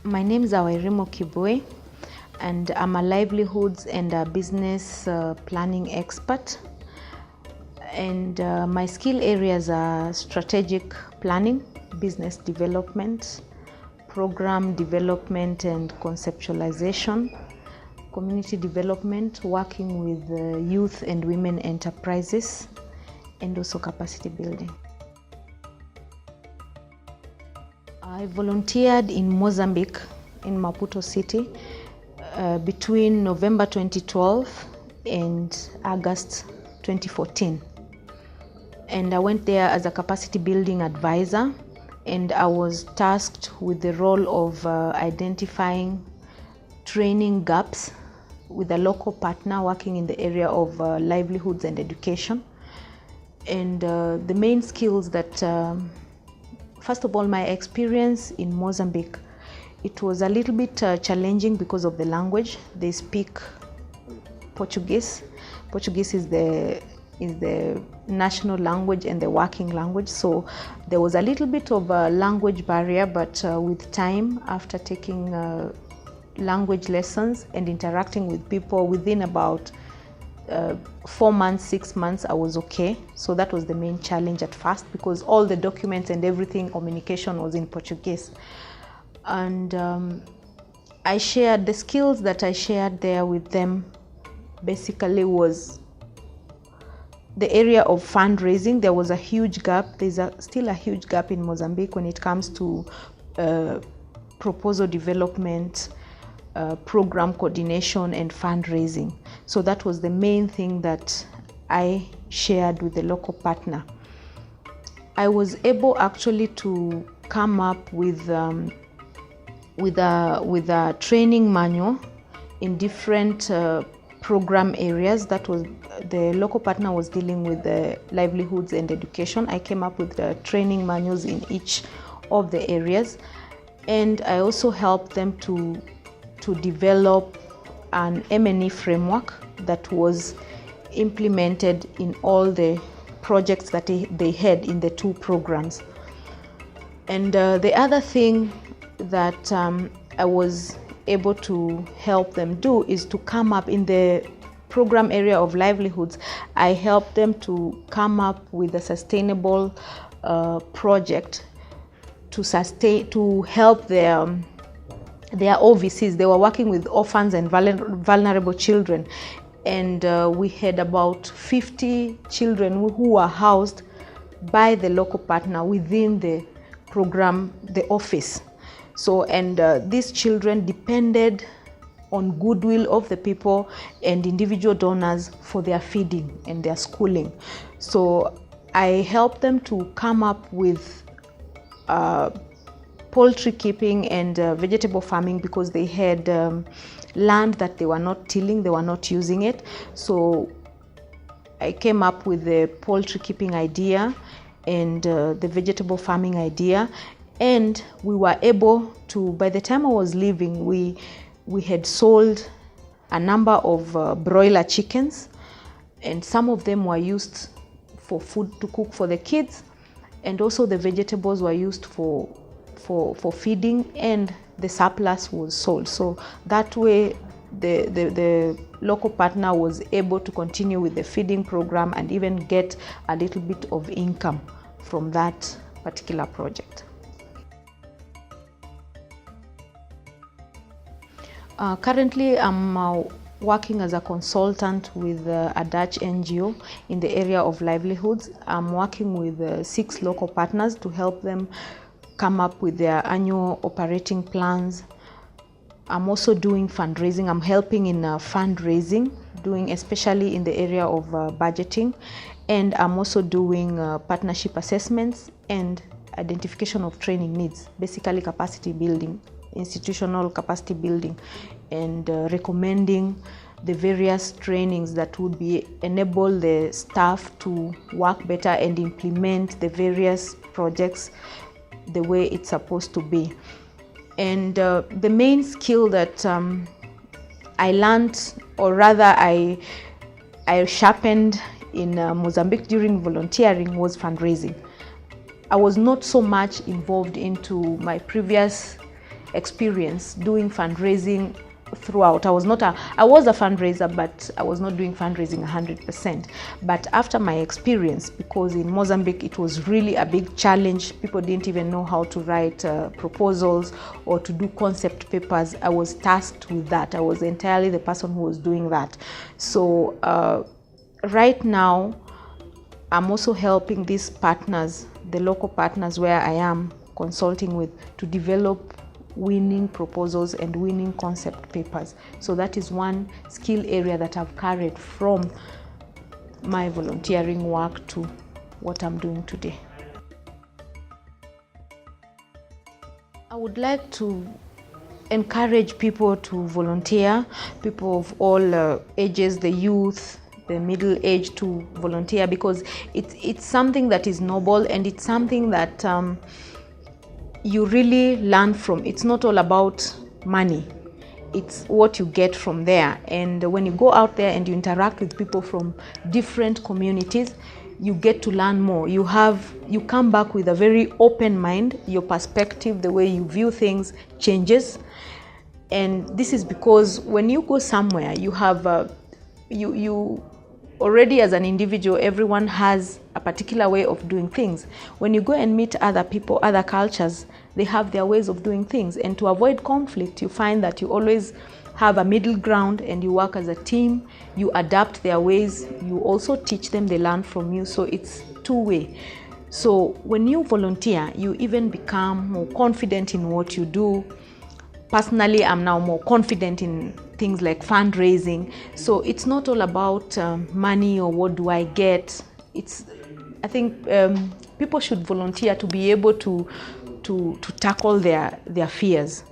My name is Wairimu Kibui, and I'm a livelihoods and a business planning expert. And my skill areas are strategic planning, business development, program development and conceptualization, community development, working with youth and women enterprises, and also capacity building. I volunteered in Mozambique, in Maputo City, between November 2012 and August 2014. And I went there as a capacity building advisor, and I was tasked with the role of identifying training gaps with a local partner working in the area of livelihoods and education. And the main skills that first of all, my experience in Mozambique, it was a little bit challenging because of the language. They speak Portuguese. Portuguese is the national language and the working language. So there was a little bit of a language barrier, but with time, after taking language lessons and interacting with people, within about 4 months, 6 months, I was okay. So that was the main challenge at first, because all the documents and everything, communication was in Portuguese. And I shared the skills that I shared there with them. Basically was the area of fundraising. There was a huge gap. There's still a huge gap in Mozambique when it comes to proposal development, program coordination and fundraising. So that was the main thing that I shared with the local partner. I was able actually to come up with a training manual in different program areas. That was the local partner was dealing with the livelihoods and education. I came up with the training manuals in each of the areas, and I also helped them to develop an M&E framework that was implemented in all the projects that they had in the 2 programs. And the other thing that I was able to help them do is to come up in the program area of livelihoods. I helped them to come up with a sustainable project to help their OVCs. They were working with orphans and vulnerable children, and we had about 50 children who were housed by the local partner within the program, the office. So, and these children depended on goodwill of the people and individual donors for their feeding and their schooling. So I helped them to come up with poultry keeping and vegetable farming, because they had land that they were not tilling, they were not using it. So I came up with the poultry keeping idea and the vegetable farming idea, and we were able to, by the time I was leaving, we had sold a number of broiler chickens, and some of them were used for food to cook for the kids, and also the vegetables were used for feeding, and the surplus was sold. So that way the local partner was able to continue with the feeding program and even get a little bit of income from that particular project. Currently I'm working as a consultant with a Dutch NGO in the area of livelihoods. I'm working with 6 local partners to help them come up with their annual operating plans. I'm also doing fundraising. I'm helping in fundraising, doing especially in the area of budgeting, and I'm also doing partnership assessments and identification of training needs, basically capacity building, institutional capacity building, and recommending the various trainings that would enable the staff to work better and implement the various projects the way it's supposed to be. And the main skill that I learned, or rather I sharpened in Mozambique during volunteering, was fundraising. I was not so much involved into my previous experience doing fundraising throughout. I was a fundraiser, but I was not doing fundraising 100%. But after my experience, because in Mozambique it was really a big challenge, people didn't even know how to write proposals or to do concept papers. I was tasked with that. I was entirely the person who was doing that. So right now I'm also helping these partners, the local partners where I am consulting with, to develop winning proposals and winning concept papers. So that is one skill area that I've carried from my volunteering work to what I'm doing today. I would like to encourage people to volunteer, people of all ages, the youth, the middle age, to volunteer, because it's something that is noble, and it's something that you really learn from. It's not all about money, it's what you get from there. And when you go out there and you interact with people from different communities, you get to learn more. You come back with a very open mind. Your perspective, the way you view things changes. And this is because when you go somewhere, you have you already, as an individual, everyone has a particular way of doing things. When you go and meet other people, other cultures, they have their ways of doing things. And to avoid conflict, you find that you always have a middle ground and you work as a team. You adapt their ways. You also teach them, they learn from you. So it's two-way. So when you volunteer, you even become more confident in what you do. Personally, I'm now more confident in things like fundraising. So it's not all about money or what do I get. I think people should volunteer to be able to tackle their fears.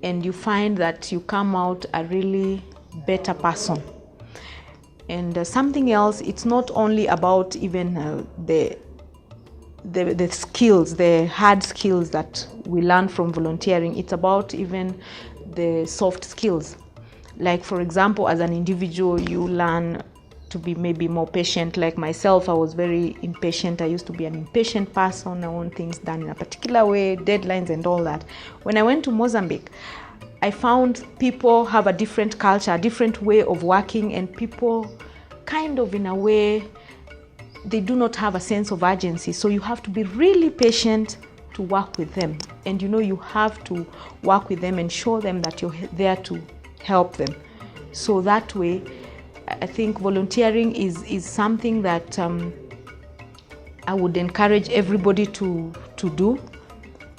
And you find that you come out a really better person. And something else, it's not only about even the skills, the hard skills that we learn from volunteering. It's about even the soft skills. Like, for example, as an individual, you learn to be maybe more patient. Like myself, I was very impatient. I used to be an impatient person. I want things done in a particular way, deadlines and all that. When I went to Mozambique, I found people have a different culture, a different way of working, and people kind of, in a way, they do not have a sense of urgency. So you have to be really patient to work with them. And you have to work with them and show them that you're there to help them. So that way, I think volunteering is something that I would encourage everybody to do,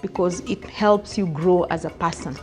because it helps you grow as a person.